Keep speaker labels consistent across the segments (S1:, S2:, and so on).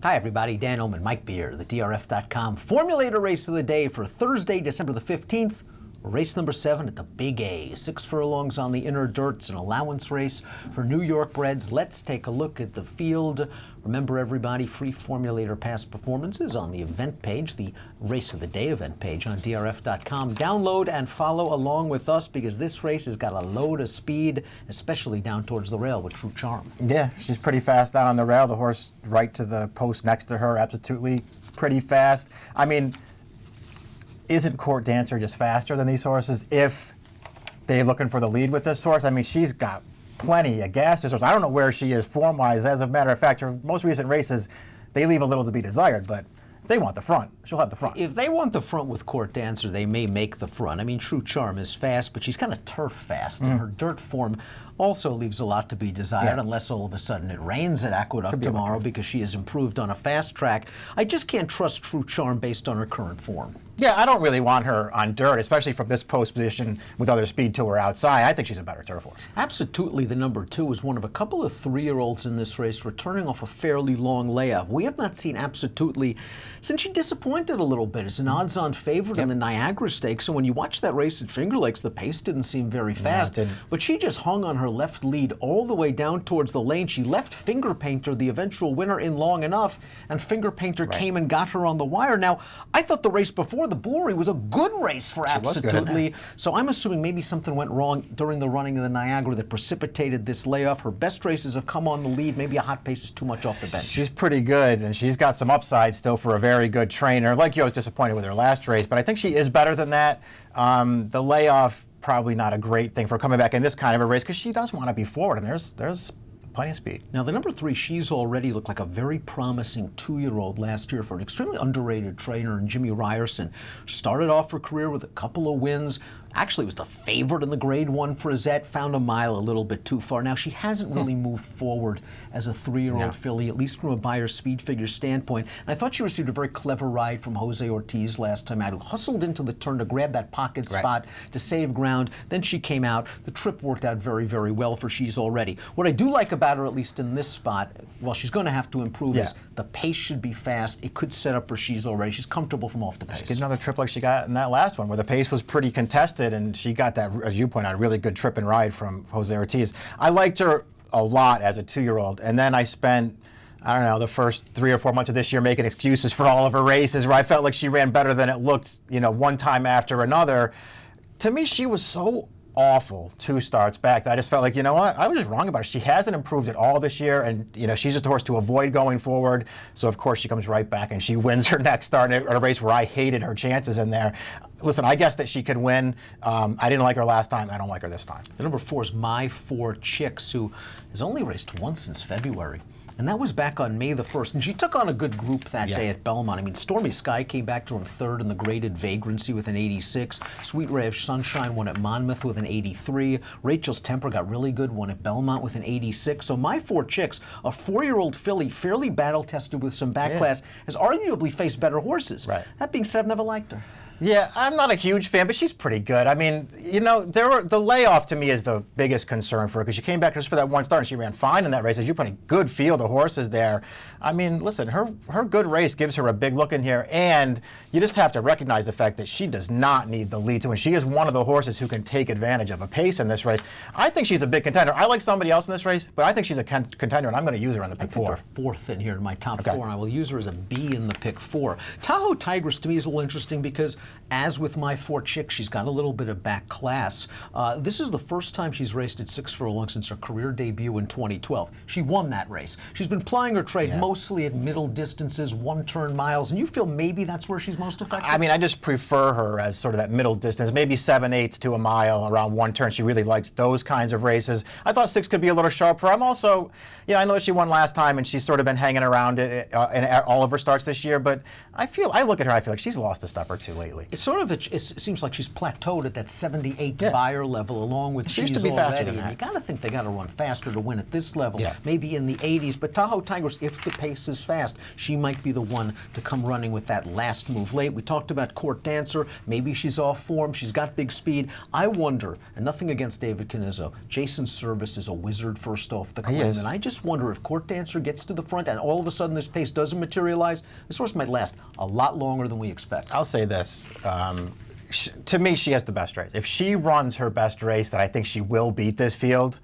S1: Hi everybody, Dan Illman, Mike Beer, the DRF.com Formulator Race of the Day for Thursday, December the 15th. Race number 7 at the Big A. 6 furlongs on the inner dirt's an allowance race for New York breds. Let's take a look at the field. Remember everybody, free Formulator past performances on the event page, the Race of the Day event page on DRF.com. Download and follow along with us because this race has got a load of speed, especially down towards the rail with True Charm.
S2: Yeah, she's pretty fast down on the rail. The horse right to the post next to her, absolutely pretty fast. I mean, isn't Court Dancer just faster than these horses if they're looking for the lead with this horse? I mean, she's got plenty of gas. This horse, I don't know where she is form-wise. As a matter of fact, her most recent races, they leave a little to be desired, but if they want the front, she'll have the front.
S1: If they want the front with Court Dancer, they may make the front. I mean, True Charm is fast, but she's kind of turf fast, and her dirt form also leaves a lot to be desired, unless all of a sudden it rains at Aqueduct tomorrow because she has improved on a fast track. I just can't trust True Charm based on her current form.
S2: Yeah, I don't really want her on dirt, especially from this post position with other speed to her outside. I think she's a better turf horse.
S1: Absolutely, the number 2 is one of a couple of 3-year-olds in this race returning off a fairly long layoff. We have not seen Absolutely since she disappointed a little bit as an odds-on favorite in the Niagara Stakes. So when you watch that race at Finger Lakes, the pace didn't seem very fast, but she just hung on her left lead all the way down towards the lane. She left Finger Painter, the eventual winner, in long enough, and Finger Painter came and got her on the wire. Now, I thought the race before the Bowery was a good race for Absolutely, so I'm assuming maybe something went wrong during the running of the Niagara that precipitated this layoff. Her best races have come on the lead. Maybe a hot pace is too much off the bench.
S2: She's pretty good, and she's got some upside still for a very good trainer. Like you, I was disappointed with her last race, but I think she is better than that. The layoff, probably not a great thing for coming back in this kind of a race because she does want to be forward, and there's plenty of speed.
S1: Now, the number 3, she's already looked like a very promising 2-year-old last year for an extremely underrated trainer in Jimmy Ryerson. Started off her career with a couple of wins. Actually was the favorite in the Grade 1 for Azette, found a mile a little bit too far. Now, she hasn't really moved forward as a 3-year-old filly, at least from a Beyer speed figure standpoint. And I thought she received a very clever ride from Jose Ortiz last time out, who hustled into the turn to grab that pocket spot to save ground. Then she came out. The trip worked out very, very well for She's Already. What I do like about her, at least in this spot, well, she's going to have to improve, is the pace should be fast. It could set up for She's Already. She's comfortable from off the pace.
S2: Get another trip like she got in that last one, where the pace was pretty contested, and she got that, as you point out, a really good trip and ride from Jose Ortiz. I liked her a lot as a 2-year-old, and then I spent, I don't know, the first 3 or 4 months of this year making excuses for all of her races where I felt like she ran better than it looked, you know, one time after another. To me, she was so awful 2 starts back that I just felt like, you know what, I was just wrong about her. She hasn't improved at all this year, and you know, she's just a horse to avoid going forward. So of course she comes right back and she wins her next start in a race where I hated her chances in there. Listen, I guess that she could win. I didn't like her last time. I don't like her this time.
S1: The number 4 is My 4 Chicks, who has only raced once since February. And that was back on May the 1st. And she took on a good group that day at Belmont. I mean, Stormy Sky came back to run 3rd in the graded Vagrancy with an 86. Sweet Ray of Sunshine won at Monmouth with an 83. Rachel's Temper got really good, won at Belmont with an 86. So My 4 Chicks, a 4-year-old filly, fairly battle-tested with some backclass, has arguably faced better horses. That being said, I've never liked her.
S2: Yeah, I'm not a huge fan, but she's pretty good. I mean, you know, the layoff to me is the biggest concern for her because she came back just for that one start and she ran fine in that race. As you put a good field of horses there. I mean, listen, her good race gives her a big look in here, and you just have to recognize the fact that she does not need the lead to win. She is one of the horses who can take advantage of a pace in this race. I think she's a big contender. I like somebody else in this race, but I think she's a contender, and I'm going to use her in the pick 4.
S1: I think her 4th in here in my top 4, and I will use her as a B in the pick 4. Tahoe Tigress to me is a little interesting because, as with My 4 Chicks, she's got a little bit of back class. This is the first time she's raced at 6 furlongs since her career debut in 2012. She won that race. She's been plying her trade mostly at middle distances, 1-turn miles, and you feel maybe that's where she's most effective?
S2: I mean, I just prefer her as sort of that middle distance, maybe 7/8 to a mile around 1 turn. She really likes those kinds of races. I thought 6 could be a little sharp for her. I'm also, you know, I know she won last time and she's sort of been hanging around in all of her starts this year, but I look at her, I feel like she's lost a step or 2 lately. completely.
S1: It sort of it seems like she's plateaued at that 78 buyer level, along with
S2: She used
S1: she's
S2: to be faster
S1: already.
S2: than that.
S1: And you got to think they got to run faster to win at this level.
S2: Yeah.
S1: Maybe in the 80s. But Tahoe Tigers, if the pace is fast, she might be the one to come running with that last move late. We talked about Court Dancer. Maybe she's off form. She's got big speed. I wonder, and nothing against David Canizzo, Jason Service is a wizard first off the claim. And I just wonder if Court Dancer gets to the front and all of a sudden this pace doesn't materialize, this horse might last a lot longer than we expect.
S2: I'll say this. To me, she has the best race. If she runs her best race, that I think she will beat this field.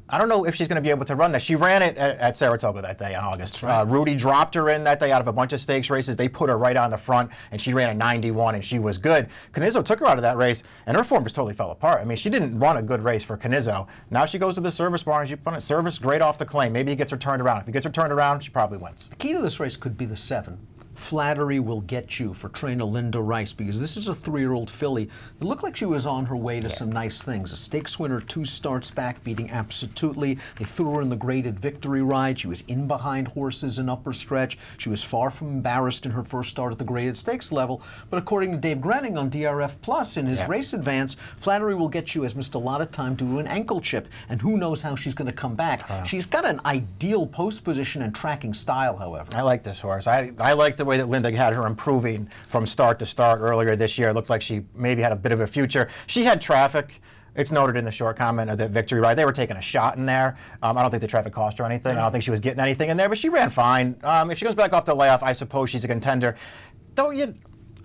S2: I don't know if she's going to be able to run that. She ran it at Saratoga that day in August.
S1: Right.
S2: Rudy dropped her in that day out of a bunch of stakes races. They put her right on the front, and she ran a 91, and she was good. Canizzo took her out of that race, and her form just totally fell apart. I mean, she didn't run a good race for Canizzo. Now she goes to the Service barn, and she put it Service great off the claim. Maybe he gets her turned around. If he gets her turned around, she probably wins.
S1: The key to this race could be the 7. Flattery Will Get You for trainer Linda Rice, because this is a 3-year-old filly. It looked like she was on her way to some nice things. A stakes winner 2 starts back, beating Absolutely. They threw her in the graded victory ride. She was in behind horses in upper stretch. She was far from embarrassed in her first start at the graded stakes level. But according to Dave Grenning on DRF Plus in his race advance, Flattery Will Get You has missed a lot of time due to an ankle chip, and who knows how she's going to come back. She's got an ideal post position and tracking style, however.
S2: I like this horse. I like the way that Linda had her improving from start to start earlier this year. It looked like she maybe had a bit of a future. She had traffic. It's noted in the short comment of the victory ride. They were taking a shot in there. I don't think the traffic cost her anything. I don't think she was getting anything in there, but she ran fine. If she comes back off the layoff, I suppose she's a contender.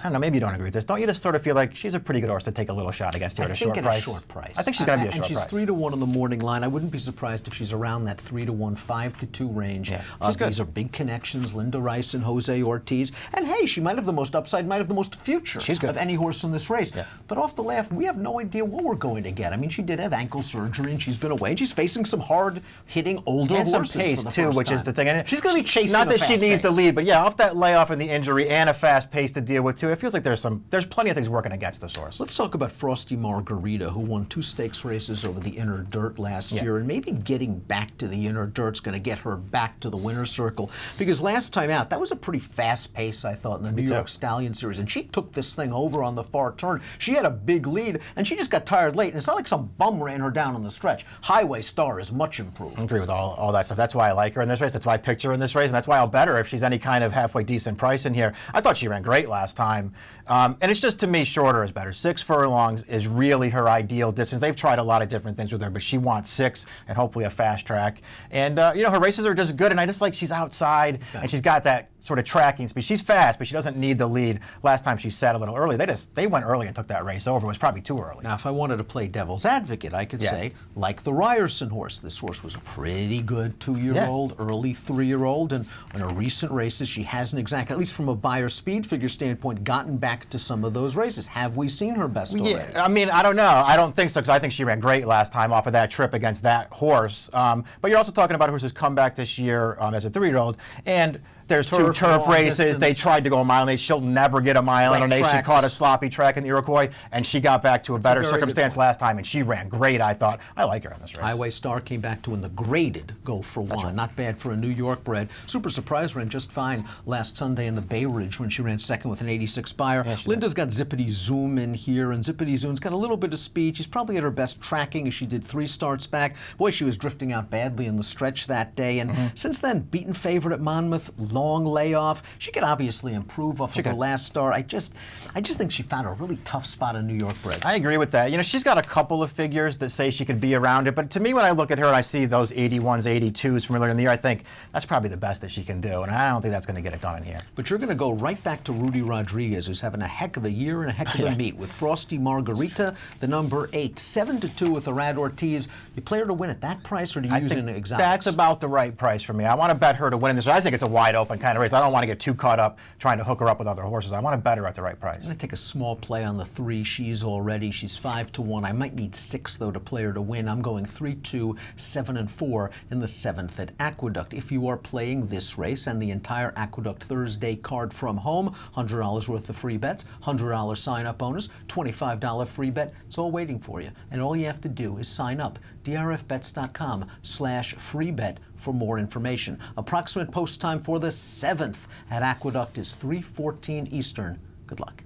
S2: I don't know, maybe you don't agree with this. Don't you just sort of feel like she's a pretty good horse to take a little shot against here at a short price?
S1: I think at a short price.
S2: I think she's going to be a short price.
S1: And she's 3-1 on the morning line. I wouldn't be surprised if she's around that 3-1, 5-2 range.
S2: Yeah, she's good.
S1: These are big connections, Linda Rice and Jose Ortiz. And hey, she might have the most upside, might have the most future of any horse in this race.
S2: Yeah.
S1: But off the laugh, we have no idea what we're going to get. I mean, she did have ankle surgery and she's been away. And she's facing some hard-hitting older
S2: and
S1: horses
S2: some pace
S1: for the
S2: too,
S1: first
S2: which
S1: time.
S2: is the thing. And
S1: she's going to be chasing
S2: not
S1: a
S2: that she
S1: fast
S2: needs
S1: pace.
S2: the lead, but yeah, off that layoff and the injury and a fast pace to deal with too, it feels like there's plenty of things working against this horse.
S1: Let's talk about Frosty Margarita, who won 2 stakes races over the inner dirt last year, and maybe getting back to the inner dirt's going to get her back to the winner's circle, because last time out, that was a pretty fast pace, I thought, in the New York Stallion Series, and she took this thing over on the far turn. She had a big lead, and she just got tired late, and it's not like some bum ran her down on the stretch. Highway Star is much improved.
S2: I agree with all that stuff. That's why I like her in this race. That's why I picked her in this race, and that's why I'll bet her if she's any kind of halfway decent price in here. I thought she ran great last time, and it's just, to me, shorter is better. 6 furlongs is really her ideal distance. They've tried a lot of different things with her, but she wants 6 and hopefully a fast track. And, her races are just good, and I just like she's outside, and she's got that sort of tracking speed. She's fast, but she doesn't need the lead. Last time she sat a little early. They went early and took that race over. It was probably too early.
S1: Now, if I wanted to play devil's advocate, I could say, like the Ryerson horse, this horse was a pretty good 2-year-old, early 3-year-old, and in her recent races, she hasn't exactly, at least from a buyer speed figure standpoint, gotten back to some of those races. Have we seen her best already?
S2: Yeah, I mean, I don't know. I don't think so, because I think she ran great last time off of that trip against that horse. But you're also talking about a horse who's come back this year as a 3-year-old, and there's 2 turf races. Distance. They tried to go a mile, and she'll never get a mile in a race. She caught a sloppy track in the Iroquois, and she got back to a better circumstance last time, and she ran great, I thought. I like her in this race.
S1: Highway Star came back to win the graded Go for One. Right. Not bad for a New York bred. Super Surprise ran just fine last Sunday in the Bay Ridge when she ran second with an 86 buyer. Yeah, Linda's got Zippity Zoom in here, and Zippity Zoom's got a little bit of speed. She's probably at her best tracking as she did 3 starts back. Boy, she was drifting out badly in the stretch that day, and since then, beaten favorite at Monmouth, long layoff. She could obviously improve off of her last start. I just think she found a really tough spot in New York breds.
S2: I agree with that. She's got a couple of figures that say she could be around it, but to me, when I look at her and I see those 81s, 82s from earlier in the year, I think that's probably the best that she can do, and I don't think that's going to get it done in here.
S1: But you're going to go right back to Rudy Rodriguez, who's having a heck of a year and a heck of a meet with Frosty Margarita, the number 8, 7-2 with Arad Ortiz. You play her to win at that price, or do you use an exotic?
S2: That's about the right price for me. I want to bet her to win in this. I think it's a wide open kind of race. I don't want to get too caught up trying to hook her up with other horses. I want to bet her at the right price.
S1: I'm going to take a small play on the 3. She's 5-1. I might need 6, though, to play her to win. I'm going 3-2, 7-4 in the 7th at Aqueduct. If you are playing this race and the entire Aqueduct Thursday card from home, $100 worth of free bets, $100 sign-up bonus, $25 free bet. It's all waiting for you. And all you have to do is sign up, drfbets.com/free bet for more information. Approximate post time for the 7th at Aqueduct is 3:14 Eastern. Good luck.